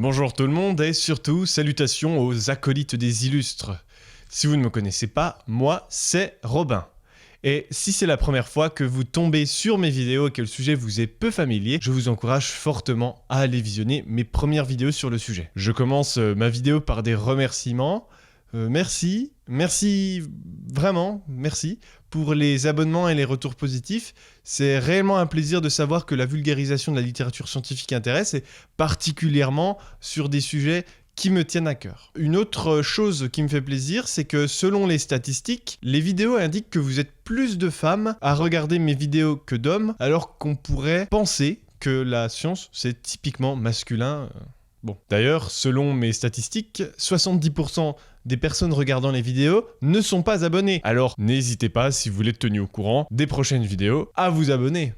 Bonjour tout le monde et surtout salutations aux acolytes des illustres. Si vous ne me connaissez pas, moi c'est Robin. Et si c'est la première fois que vous tombez sur mes vidéos et que le sujet vous est peu familier, je vous encourage fortement à aller visionner mes premières vidéos sur le sujet. Je commence ma vidéo par des remerciements. Merci vraiment pour les abonnements et les retours positifs. C'est réellement un plaisir de savoir que la vulgarisation de la littérature scientifique intéresse, et particulièrement sur des sujets qui me tiennent à cœur. Une autre chose qui me fait plaisir, c'est que selon les statistiques, les vidéos indiquent que vous êtes plus de femmes à regarder mes vidéos que d'hommes, alors qu'on pourrait penser que la science, c'est typiquement masculin. Bon. D'ailleurs, selon mes statistiques, 70% des personnes regardant les vidéos ne sont pas abonnées. Alors, n'hésitez pas, si vous voulez être tenu au courant des prochaines vidéos, à vous abonner.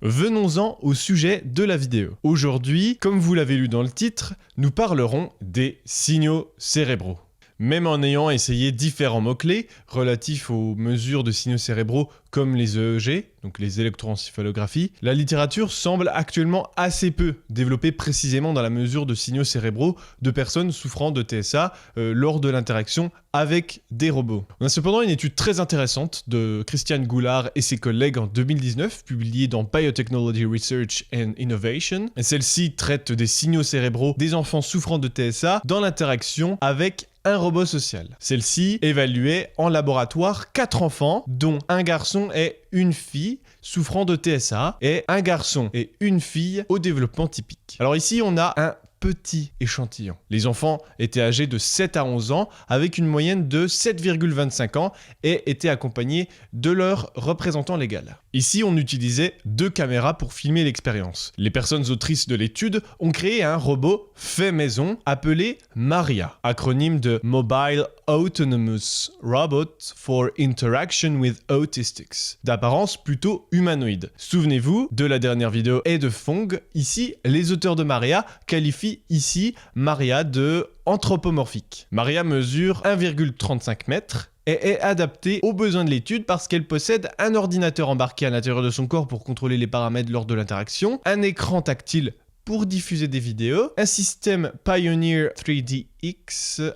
Venons-en au sujet de la vidéo. Aujourd'hui, comme vous l'avez lu dans le titre, nous parlerons des signaux cérébraux. Même en ayant essayé différents mots-clés relatifs aux mesures de signaux cérébraux comme les EEG, donc les électroencéphalographies, la littérature semble actuellement assez peu développée précisément dans la mesure de signaux cérébraux de personnes souffrant de TSA lors de l'interaction avec des robots. On a cependant une étude très intéressante de Christiane Goulard et ses collègues en 2019, publiée dans Biotechnology Research and Innovation. Et celle-ci traite des signaux cérébraux des enfants souffrant de TSA dans l'interaction avec un robot social. Celle-ci évaluait en laboratoire 4 enfants, dont un garçon et une fille souffrant de TSA, et un garçon et une fille au développement typique. Alors ici, on a un petit échantillon. Les enfants étaient âgés de 7 à 11 ans, avec une moyenne de 7,25 ans, et étaient accompagnés de leur représentant légal. Ici, on utilisait 2 caméras pour filmer l'expérience. Les personnes autrices de l'étude ont créé un robot fait maison appelé Maria, acronyme de Mobile Autonomous Robot for Interaction with Autistics, d'apparence plutôt humanoïde. Souvenez-vous de la dernière vidéo et de Fong. Ici, les auteurs de Maria qualifient ici Maria de anthropomorphique. Maria mesure 1,35 mètres et est adaptée aux besoins de l'étude parce qu'elle possède un ordinateur embarqué à l'intérieur de son corps pour contrôler les paramètres lors de l'interaction, un écran tactile pour diffuser des vidéos, un système Pioneer 3DX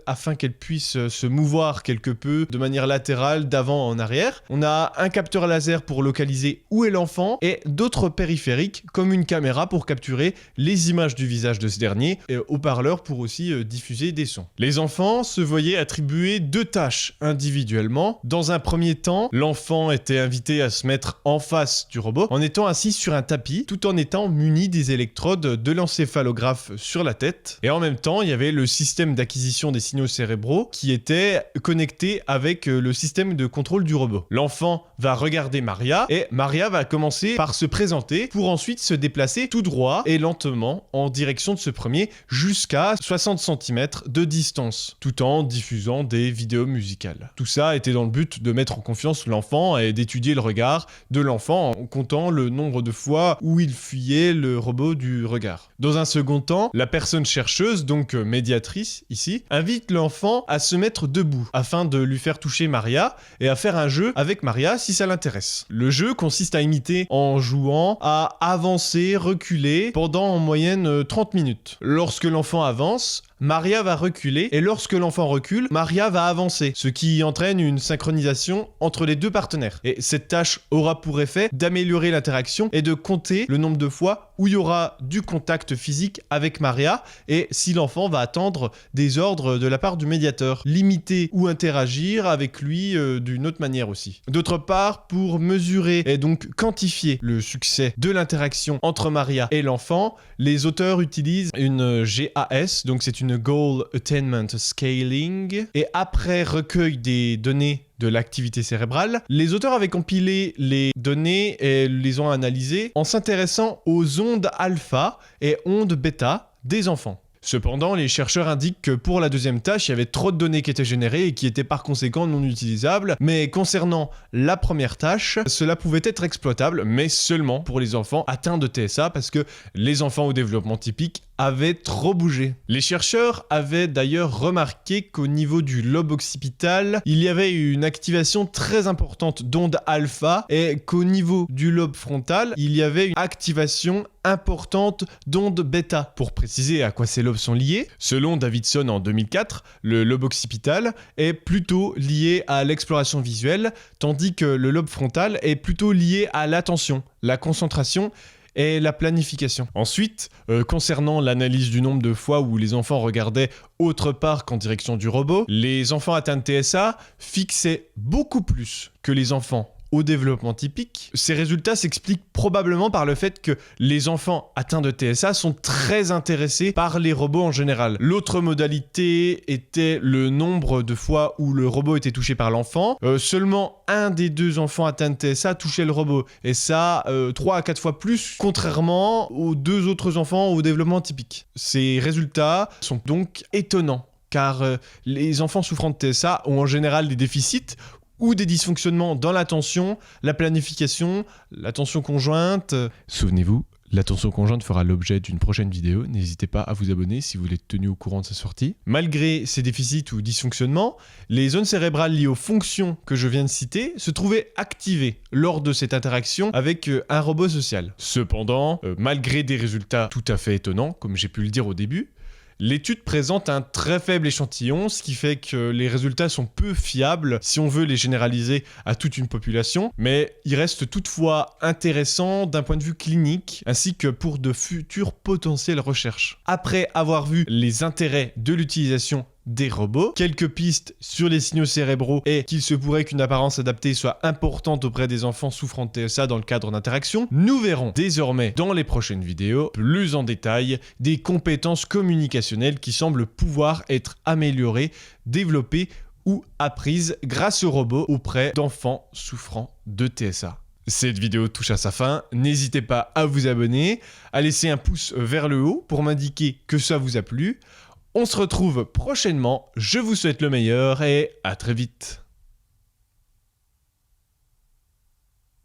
afin qu'elle puisse se mouvoir quelque peu de manière latérale d'avant en arrière. On a un capteur laser pour localiser où est l'enfant et d'autres périphériques comme une caméra pour capturer les images du visage de ce dernier et haut-parleur pour aussi diffuser des sons. Les enfants se voyaient attribuer 2 tâches individuellement. Dans un premier temps, l'enfant était invité à se mettre en face du robot en étant assis sur un tapis tout en étant muni des électrodes de l'encéphalographe sur la tête. Et en même temps, il y avait le système d'acquisition des signaux cérébraux qui était connecté avec le système de contrôle du robot. L'enfant va regarder Maria et Maria va commencer par se présenter pour ensuite se déplacer tout droit et lentement en direction de ce premier jusqu'à 60 cm de distance, tout en diffusant des vidéos musicales. Tout ça était dans le but de mettre en confiance l'enfant et d'étudier le regard de l'enfant en comptant le nombre de fois où il fuyait le robot du regard. Dans un second temps, la personne chercheuse, donc médiatrice ici, invite l'enfant à se mettre debout afin de lui faire toucher Maria et à faire un jeu avec Maria si ça l'intéresse. Le jeu consiste à imiter en jouant à avancer, reculer pendant en moyenne 30 minutes. Lorsque l'enfant avance, Maria va reculer et lorsque l'enfant recule, Maria va avancer, ce qui entraîne une synchronisation entre les 2 partenaires. Et cette tâche aura pour effet d'améliorer l'interaction et de compter le nombre de fois où il y aura du contact physique avec Maria et si l'enfant va attendre des ordres de la part du médiateur, limiter ou interagir avec lui d'une autre manière aussi. D'autre part, pour mesurer et donc quantifier le succès de l'interaction entre Maria et l'enfant, les auteurs utilisent une GAS, donc c'est une Goal Attainment Scaling, et après recueil des données de l'activité cérébrale, les auteurs avaient compilé les données et les ont analysées en s'intéressant aux ondes alpha et ondes bêta des enfants. Cependant, les chercheurs indiquent que pour la deuxième tâche, il y avait trop de données qui étaient générées et qui étaient par conséquent non utilisables. Mais concernant la première tâche, cela pouvait être exploitable, mais seulement pour les enfants atteints de TSA, parce que les enfants au développement typique avait trop bougé. Les chercheurs avaient d'ailleurs remarqué qu'au niveau du lobe occipital, il y avait une activation très importante d'ondes alpha et qu'au niveau du lobe frontal, il y avait une activation importante d'ondes bêta. Pour préciser à quoi ces lobes sont liés, selon Davidson en 2004, le lobe occipital est plutôt lié à l'exploration visuelle, tandis que le lobe frontal est plutôt lié à l'attention, la concentration et la planification. Ensuite, concernant l'analyse du nombre de fois où les enfants regardaient autre part qu'en direction du robot, les enfants atteints de TSA fixaient beaucoup plus que les enfants au développement typique. Ces résultats s'expliquent probablement par le fait que les enfants atteints de TSA sont très intéressés par les robots en général. L'autre modalité était le nombre de fois où le robot était touché par l'enfant. Seulement un des deux enfants atteints de TSA touchait le robot. Et ça, 3 à 4 fois plus, contrairement aux deux autres enfants au développement typique. Ces résultats sont donc étonnants, car les enfants souffrant de TSA ont en général des déficits ou des dysfonctionnements dans l'attention, la planification, l'attention conjointe. Souvenez-vous, l'attention conjointe fera l'objet d'une prochaine vidéo. N'hésitez pas à vous abonner si vous voulez être tenu au courant de sa sortie. Malgré ces déficits ou dysfonctionnements, les zones cérébrales liées aux fonctions que je viens de citer se trouvaient activées lors de cette interaction avec un robot social. Cependant, malgré des résultats tout à fait étonnants, comme j'ai pu le dire au début, l'étude présente un très faible échantillon, ce qui fait que les résultats sont peu fiables si on veut les généraliser à toute une population, mais ils restent toutefois intéressants d'un point de vue clinique, ainsi que pour de futures potentielles recherches. Après avoir vu les intérêts de l'utilisation des robots, quelques pistes sur les signaux cérébraux et qu'il se pourrait qu'une apparence adaptée soit importante auprès des enfants souffrant de TSA dans le cadre d'interaction, nous verrons désormais dans les prochaines vidéos plus en détail des compétences communicationnelles qui semblent pouvoir être améliorées, développées ou apprises grâce aux robots auprès d'enfants souffrant de TSA. Cette vidéo touche à sa fin, n'hésitez pas à vous abonner, à laisser un pouce vers le haut pour m'indiquer que ça vous a plu. On se retrouve prochainement, je vous souhaite le meilleur et à très vite.